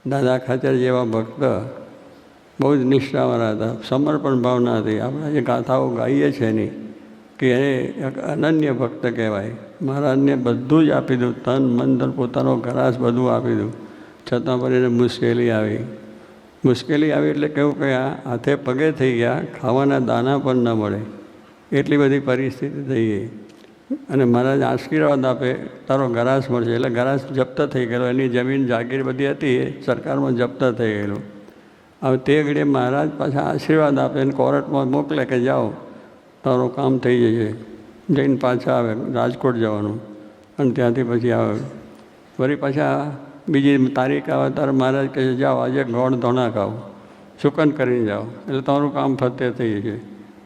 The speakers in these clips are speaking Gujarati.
દાદા ખાચર જેવા ભક્ત બહુ જ નિષ્ઠાવાળા હતા, સમર્પણ ભાવના હતી. આપણે જે ગાથાઓ ગાઈએ છીએ એની કે એ અનન્ય ભક્ત કહેવાય. મહારાજને બધું જ આપી દઉં, તન મન ધન પોતાનો ઘરાસ બધું આપી દઉં, છતાં પણ એને મુશ્કેલી આવી. મુશ્કેલી આવી એટલે કેવું કે આ હાથે પગે થઈ ગયા, ખાવાના દાના પણ ન મળે, એટલી બધી પરિસ્થિતિ થઈ ગઈ. અને મહારાજ આશીર્વાદ આપે, તારો ગરાસ મળશે. એટલે ગરાસ જપ્ત થઈ ગયેલો, એની જમીન જાગીર બધી હતી એ સરકારમાં જપ્ત થઈ ગયેલું. હવે તે ઘડીએ મહારાજ પાછા આશીર્વાદ આપે અને કોર્ટમાં મોકલે કે જાઓ તારું કામ થઈ જશે. જઈને પાછા આવે, રાજકોટ જવાનું, અને ત્યાંથી પછી આવે. વળી પાછા બીજી તારીખ આવે ત્યારે મહારાજ કહે છે જાઓ આજે ગોળ ધોણા ખાઓ, શુકન કરીને જાઓ, એટલે તમારું કામ ફતે થઈ જશે.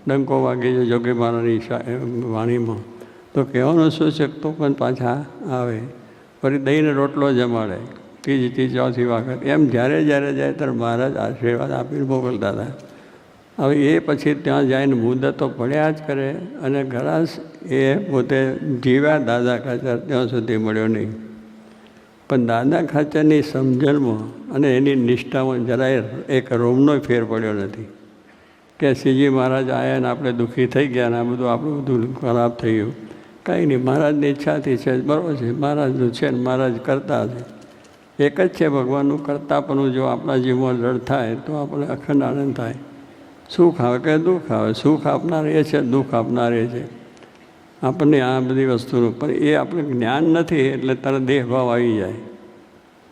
ડંકો વાગી છે જોગી મહારાજની વાણીમાં. તો કહેવાનું શું છે, તો પણ પાછા આવે, ફરી દહીંને રોટલો જમાડે, ત્રીજી ચોથી વખત. એમ જ્યારે જ્યારે જાય ત્યારે મહારાજ આશીર્વાદ આપીને મોકલતા હતા. હવે એ પછી ત્યાં જઈને મુદતો પડ્યા જ કરે. અને ગરાસ એ પોતે જીવ્યા દાદા ખાચર ત્યાં સુધી મળ્યો નહીં. પણ દાદા ખાચરની સમજણમાં અને એની નિષ્ઠામાં જરાય એક રોમનો ફેર પડ્યો નથી કે શ્રીજી મહારાજ આવ્યા ને આપણે દુઃખી થઈ ગયા ને આ બધું આપણું બધું ખરાબ થઈ ગયું. કંઈ નહીં, મહારાજની ઈચ્છાથી છે, બરાબર છે, મહારાજનું છે ને મહારાજ કરતા છે. એક જ છે ભગવાનનું કરતાપણું જો આપણા જીવમાં રડ થાય તો આપણે અખંડ આનંદ થાય. સુખ આવે કે દુઃખ આવે, સુખ આપનાર એ છે, દુઃખ આપનાર એ છે. આપણને આ બધી વસ્તુનું પણ એ આપણે જ્ઞાન નથી એટલે તારા દેહભાવ આવી જાય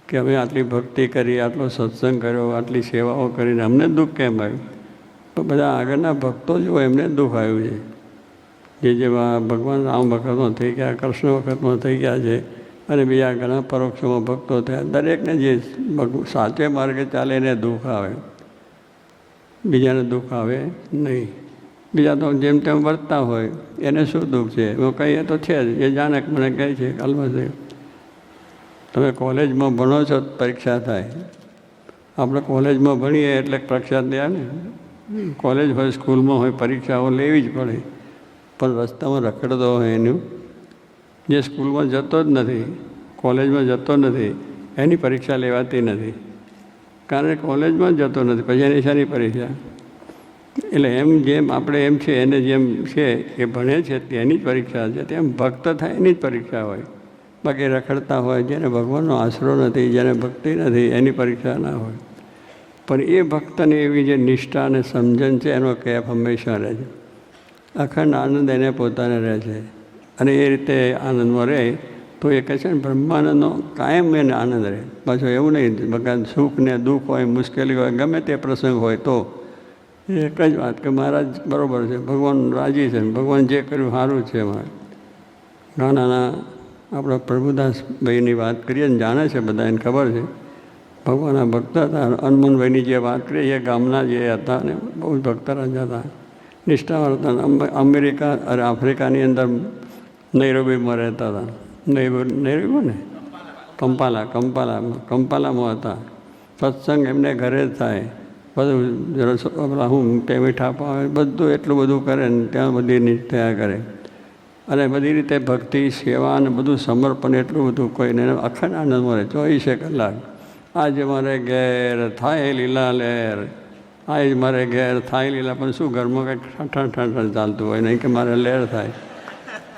કે અમે આટલી ભક્તિ કરી, આટલો સત્સંગ કર્યો, આટલી સેવાઓ કરીને અમને દુઃખ કેમ આવ્યું? તો બધા આગળના ભક્તો જો એમને દુઃખ આવ્યું છે, જેવા ભગવાન રામ વખતમાં થઈ ગયા, કૃષ્ણ વખતમાં થઈ ગયા છે, અને બીજા ઘણા પરોક્ષમાં ભક્તો થયા. દરેકને જે સાચે માર્ગે ચાલે એને દુઃખ આવે, બીજાને દુઃખ આવે નહીં. બીજા તો જેમ તેમ વર્તતા હોય એને શું દુઃખ છે? એમાં કહીએ તો છે જ, એ જાણે મને કહે છે અલબત્ત તમે કોલેજમાં ભણો છો પરીક્ષા થાય. આપણે કોલેજમાં ભણીએ એટલે પરીક્ષા દે ને, કોલેજ હોય સ્કૂલમાં હોય પરીક્ષાઓ લેવી જ પડે. પણ રસ્તામાં રખડતો હોય એનું, જે સ્કૂલમાં જતો જ નથી, કોલેજમાં જતો નથી, એની પરીક્ષા લેવાતી નથી, કારણ કે કોલેજમાં જ જતો નથી, પછી એની શાની પરીક્ષા? એટલે એમ જેમ આપણે એમ છે એને જેમ છે એ ભણે છે તેની જ પરીક્ષા છે, તેમ ભક્ત થાય એની જ પરીક્ષા હોય. બાકી રખડતા હોય, જેને ભગવાનનો આશરો નથી, જેને ભક્તિ નથી, એની પરીક્ષા ના હોય. પણ એ ભક્તની એવી જે નિષ્ઠા અને સમજણ છે એનો કેફ હંમેશા રહે છે. અખંડ આનંદ એને પોતાને રહે છે. અને એ રીતે આનંદમાં રહે તો એ કહે છે ને બ્રહ્માનંદનો કાયમ એને આનંદ રહે. પાછું એવું નહીં ભગવાન સુખ ને દુઃખ હોય, મુશ્કેલી હોય, ગમે તે પ્રસંગ હોય તો એક જ વાત કે મહારાજ બરાબર છે, ભગવાન રાજી છે, ભગવાન જે કર્યું સારું છે. મારે નાના આપણા પ્રભુદાસભાઈની વાત કરીએ ને, જાણે છે બધા, એને ખબર છે, ભગવાનના ભક્ત હતા. હનુમાનભાઈની જે વાત કરીએ એ ગામના જે હતા ને બહુ જ ભક્ત રાજા હતા, નિષ્ઠાવાળા હતા. અમેરિકા અને આફ્રિકાની અંદર નૈરોબીમાં રહેતા હતા. નૈરોબી ને કંપાલામાં હતા. સત્સંગ એમને ઘરે જ થાય, બધું હું મીઠા પાવે બધું એટલું બધું કરે ને ત્યાં બધી નિષ્ઠા કરે. અને બધી રીતે ભક્તિ સેવા અને બધું સમર્પણ એટલું બધું કોઈને અખંડ આનંદમાં રહે 24 કલાક. આજે મારે ઘેર થાય લીલા લહેર, આજ મારે ઘેર થાય લીલા. પણ શું ઘરમાં કંઈક ઠણ ચાલતું હોય, નહીં કે મારે લહેર થાય.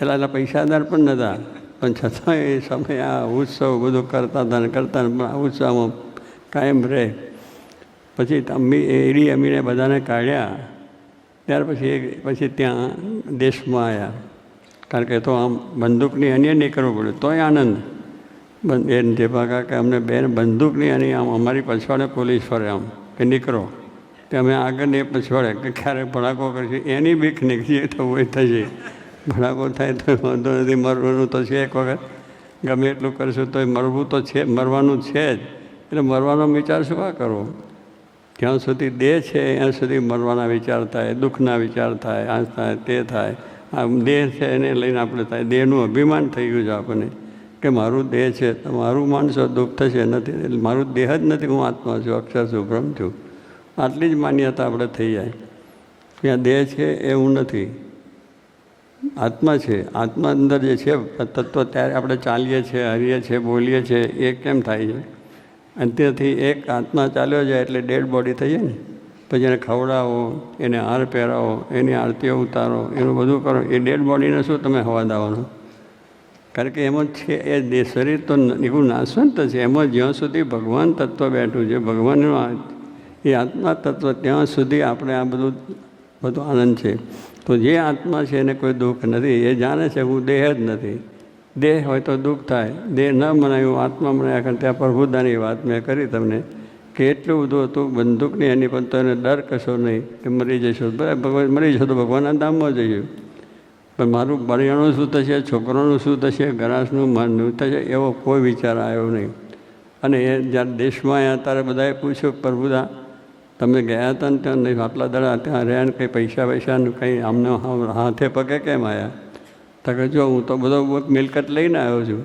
એટલા પૈસાદાર પણ નહોતા, પણ છતાં એ સમય આ ઉત્સવ બધું કરતા હતા ને કરતા પણ આ ઉત્સવમાં કાયમ રહે. પછી એડી અમીને બધાને કાઢ્યા, ત્યાર પછી ત્યાં દેશમાં આવ્યા. કારણ કે તો આમ બંદૂકની અન્ય નહીં કરવું પડ્યું તોય આનંદ. બેન જે ભાગા કે અમને બેન બંદૂકની અને આમ અમારી પછવાડે પોલીસ ફરે આમ કે નીકળો, કે અમે આગળ એ પછવાડે કે ક્યારે ભડાકો કરશે એની બીક નીકળીએ તો હોય થશે. ભડાકો થાય તો વાંધો નથી, મરવાનું તો છે એક વખત, ગમે એટલું કરશું તો મરવું તો છે, મરવાનું છે જ. એટલે મરવાનો વિચાર શું આ કરવો? જ્યાં સુધી દેહ છે ત્યાં સુધી મરવાના વિચાર થાય, દુઃખના વિચાર થાય, આ થાય તે થાય. આ દેહ છે એને લઈને આપણે થાય, દેહનું અભિમાન થઈ ગયું છે આપણને કે મારું દેહ છે તો મારું માનશો દુઃખ થશે. નથી, મારું દેહ જ નથી, હું આત્મા છું, અક્ષર છું, બ્રહ્મ છું. આટલી જ માન્યતા આપણે થઈ જાય. ત્યાં દેહ છે એ હું નથી, આત્મા છે. આત્મા અંદર જે છે તત્વ, ત્યારે આપણે ચાલીએ છીએ, હરીએ છીએ, બોલીએ છીએ, એ કેમ થાય છે? અને ત્યાંથી એક આત્મા ચાલ્યો જાય એટલે ડેડ બોડી થઈ જાય ને, પછી એને ખવડાવો, એને હાર પહેરાવો, એની આરતીઓ ઉતારો, એનું બધું કરો. એ ડેડ બોડીને શું તમે હવા દાવાનો? કારણ કે એમાં છે એ શરીર તો એવું નાશવંત છે. એમાં જ્યાં સુધી ભગવાન તત્વ બેઠું છે, ભગવાનનું એ આત્મા તત્વ, ત્યાં સુધી આપણે આ બધું આનંદ છે. તો જે આત્મા છે એને કોઈ દુઃખ નથી. એ જાણે છે હું દેહ જ નથી. દેહ હોય તો દુઃખ થાય, દેહ ન મનાયું, આત્મા મનાયા કરે. ત્યાં પ્રભુદાની વાત મેં કરી તમને કે એટલું બધું હતું બંદૂકની એની, પણ તો એને ડર કશો નહીં કે મરી જશો. બરાબર, ભગવાન મરી જશો તો ભગવાનના ધામમાં જઈશું. પણ મારું બરિયાણું શું થશે, છોકરાનું શું થશે, ગરાસનું મનનું થશે, એવો કોઈ વિચાર આવ્યો નહીં. અને એ જ્યારે દેશમાં આવ્યા ત્યારે બધાએ પૂછ્યું પ્રભુદા તમે ગયા હતા ને ત્યાં નહીં, આટલા દાડા ત્યાં રહ્યા ને કંઈ પૈસાનું કંઈ આમને હાથે પગે કેમ આવ્યા? તો કે જો હું તો બધો મિલકત લઈને આવ્યો છું,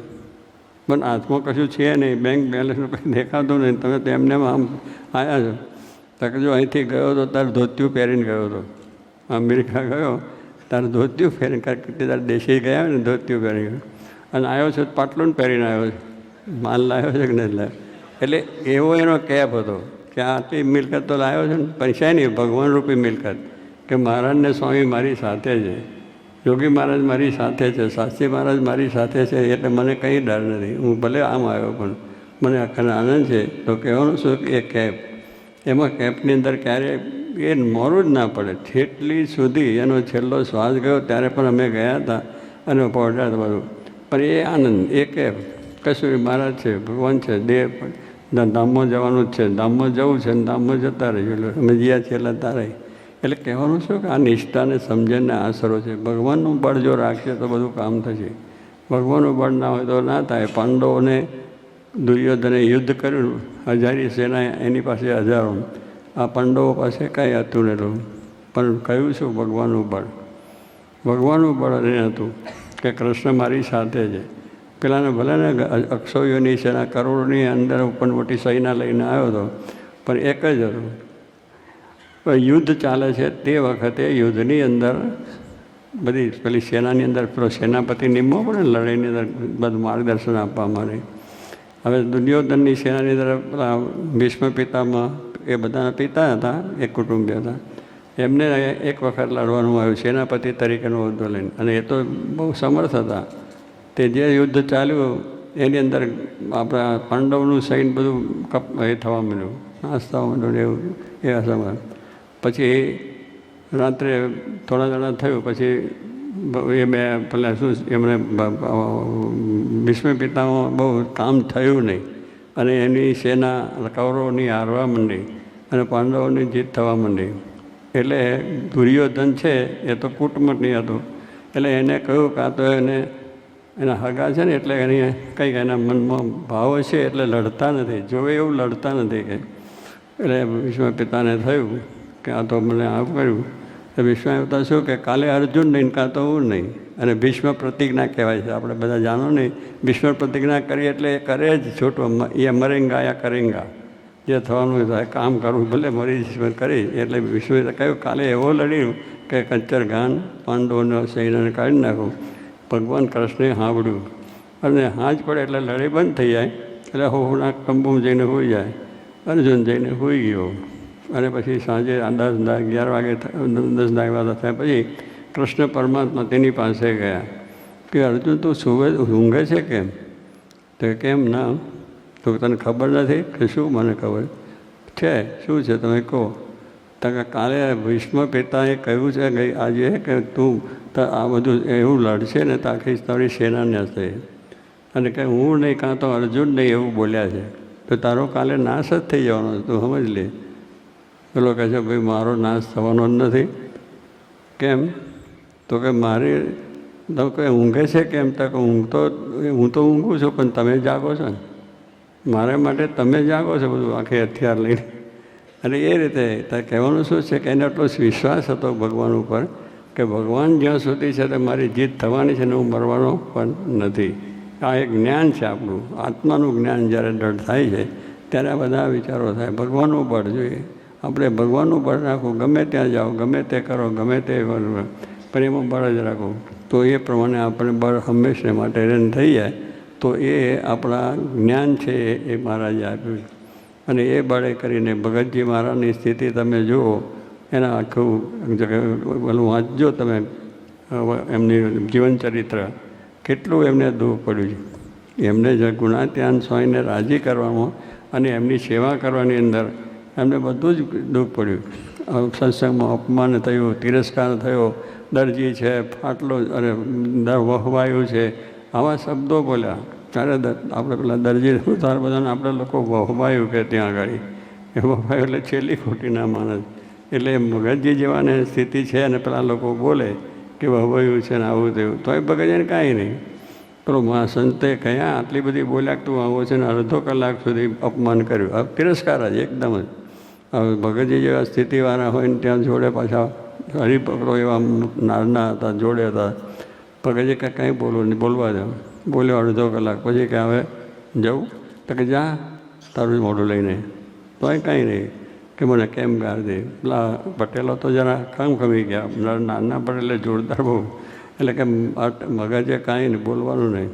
પણ હાથમાં કશું છે નહીં, બેંક બેલેન્સનું કંઈ દેખાતું નહીં, તમે તો એમને આમ આવ્યા છો. તો કે જો અહીંથી ગયો તો તારે ધોતિયું પહેરીને ગયો હતો, અમેરિકા ગયો તારે ધોતિયું પહેરીને, કારણ કે તારે દેશી ગયા ને ધોતિયું પહેરી ગયો, અને આવ્યો છે પાટલું પહેરીને આવ્યો છે, માલ લાવ્યો છે કે નથી લાવ્યો. એટલે એવો એનો કેપ હતો કે આટલી મિલકત તો લાવ્યો છે ને, પૈસા નહીં, ભગવાન રૂપી મિલકત, કે મહારાજને સ્વામી મારી સાથે છે, યોગી મહારાજ મારી સાથે છે, શાસ્ત્રી મહારાજ મારી સાથે છે, એટલે મને કંઈ ડર નથી. હું ભલે આમ આવ્યો પણ મને આખા આનંદ છે. તો કહેવાનું શું કે એ કેપ, એમાં કેપની અંદર ક્યારેય એ મોરું જ ના પડે. છેટલી સુધી એનો છેલ્લો શ્વાસ ગયો ત્યારે પણ અમે ગયા હતા અને પહોંચ્યા હતા બધું. પણ એ આનંદ, એ કેપ કશું મહારાજ છે, ભગવાન છે, દેહ ધામમાં જવાનું જ છે, ધામમાં જવું છે ને ધામમાં જતા રહીશું. એટલે અમે જ્યાં છેલ્લા તારે. એટલે કહેવાનું શું કે આ નિષ્ઠાને સમજણને આશરો છે. ભગવાનનું બળ જો રાખશે તો બધું કામ થશે. ભગવાનનું બળ ના હોય તો ના થાય. પાંડવોને દુર્યોધને યુદ્ધ કર્યું, 1000 સેના એની પાસે 1000, આ પાંડવો પાસે કાંઈ હતું નહોતું. પણ કહ્યું શું? ભગવાનનું બળ. ભગવાનનું બળ એ હતું કે કૃષ્ણ મારી સાથે છે. પેલાને ભલે ને અક્ષોયોની સેના કરોડોની અંદર ઉપર મોટી સૈના લઈને આવ્યો હતો, પણ એક જ હતું. યુદ્ધ ચાલે છે તે વખતે યુદ્ધની અંદર બધી પેલી સેનાની અંદર પેલો સેનાપતિ નિમવો પડે ને લડાઈની અંદર બધું માર્ગદર્શન આપવા માટે. હવે દુર્યોધનની સેનાની અંદર પેલા ભીષ્મ પિતામાં એ બધાના પિતા હતા, એક કુટુંબી હતા. એમને એક વખત લડવાનું આવ્યું સેનાપતિ તરીકેનો હોદ્દો લઈને, અને એ તો બહુ સમર્થ હતા. તે જે યુદ્ધ ચાલ્યું એની અંદર આપણા પાંડવનું સૈન્ય બધું એ થવા માંડ્યું, નાશ થવા માંડ્યું એવું એ અસમર્થ. પછી રાત્રે થોડા દાડા થયું, પછી એ બે પેલા શું એમણે ભીષ્મ પિતામાં બહુ કામ થયું નહીં, અને એની સેના કૌરવોની હારવા માંડી અને પાંડવોની જીત થવા માંડી. એટલે દુર્યોધન છે એ તો કૂટમટની હતું, એટલે એને કહ્યું કાં તો એના હગા છે ને એટલે એની કંઈક એના મનમાં ભાવ છે એટલે લડતા નથી, જોવે એવું લડતા નથી કે. એટલે ભીષ્મ પિતાને થયું કે આ તો મને આવું કર્યું. તો ભીષ્મ પિતા શું કે કાલે અર્જુન નહીં કાં તો હું નહીં. અને ભીષ્મ પ્રતિજ્ઞા કહેવાય છે, આપણે બધા જાણો નહીં. ભીષ્મ પ્રતિજ્ઞા કરી એટલે એ કરે જ છોટું, એ મરેંગા યા કરેંગા, જે થવાનું થાય કામ કરવું ભલે મરી કરી. એટલે ભીષ્મ કહ્યું કાલે એવો લડ્યું કે કંચર ગાન પાંડવોનો સૈન્યને કાઢી નાખું. ભગવાન કૃષ્ણે સાંભળ્યું અને હાજ પડે એટલે લડાઈ બંધ થઈ જાય. એટલે હોના કંબુમાં જઈને હોઈ જાય. અર્જુન જઈને હોઈ ગયો. અને પછી સાંજે 10-11 વાગે 10 વાગ્યા થયા પછી કૃષ્ણ પરમાત્મા તેની પાસે ગયા કે અર્જુન તું ઊંઘે છે કેમ? તો કેમ ના? તો તને ખબર નથી કે શું? મને ખબર છે. શું છે તમે કહો? તો કે કાલે ભીષ્મ પિતાએ કહ્યું છે કે આજે કે તું આ બધું એવું લડશે ને તો આખી તારી સેના હશે, અને કે હું નહીં કાં તો અર્જુન નહીં એવું બોલ્યા છે, તો તારો કાલે નાશ જ થઈ જવાનો છે, તું સમજ લે. પેલો કહે છે ભાઈ મારો નાશ થવાનો જ નથી. કેમ? તો કે મારી તો કે ઊંઘે છે કેમ? તો કે હું તો ઊંઘું છું પણ તમે જાગો છો ને, મારા માટે તમે જાગો છો બધું આખી હથિયાર લઈને. અને એ રીતે કહેવાનું શું છે કે એને એટલો વિશ્વાસ હતો ભગવાન ઉપર કે ભગવાન જ્યાં સુધી છે તો મારી જીત થવાની છે ને હું મરવાનો પણ નથી. આ એક જ્ઞાન છે આપણું, આત્માનું જ્ઞાન જ્યારે દૃઢ થાય છે ત્યારે આ બધા વિચારો થાય. ભગવાનનું બળ જોઈએ આપણે, ભગવાનનું બળ રાખવું. ગમે ત્યાં જાઓ, ગમે તે કરો, ગમે તે પણ એમાં બળ જ રાખવું. તો એ પ્રમાણે આપણે બળ હંમેશા માટે રન થઈ જાય. તો એ આપણા જ્ઞાન છે એ મહારાજે આપ્યું છે. અને એ બળે કરીને ભગતજી મહારાજની સ્થિતિ તમે જુઓ, એના આખું પેલું વાંચજો તમે, એમની જીવનચરિત્ર, કેટલું એમને દુઃખ પડ્યું છે. એમને જ ગુણાત્યાન સ્વામીને રાજી કરવામાં અને એમની સેવા કરવાની અંદર એમને બધું જ દુઃખ પડ્યું. સત્સંગમાં અપમાન થયું, તિરસ્કાર થયો, દરજી છે, ફાટલો અને વહવાયું છે, આવા શબ્દો બોલ્યા. ત્યારે આપણે પેલા દરજી ઉતાર બધાને આપણે લોકો વહવાયું કે ત્યાં આગળ એ વહવાયું એટલે છેલ્લી ખોટીના માણસ. એટલે ભગતજી જેવાને સ્થિતિ છે અને પેલા લોકો બોલે કે વહવાયું છે ને આવું તેવું, તો એ ભગતજીને કાંઈ નહીં. પેલો સંતે કયા આટલી બધી બોલ્યા કે તું આવો છે ને અડધો કલાક સુધી અપમાન કર્યું. હવે તિરસ્કાર જ એકદમ જ. હવે ભગતજી જેવા સ્થિતિવાળા હોય ને ત્યાં જોડે પાછા હરિભક્તો એવા નાના હતા, જોડે હતા. ભગતજી કે કંઈ બોલવું નહીં, બોલવા દો. બોલ્યો અડધો કલાક, પછી કે હવે જવું? તો કે જા તારું મોઢું લઈને. તોય કાંઈ નહીં કે મને કેમ ગાર દે. પેલા પટેલો તો જરા ખમી ગયા, નાના પટેલે જોરદાર બહુ. એટલે કે મગજે કાંઈ નહીં, બોલવાનું નહીં.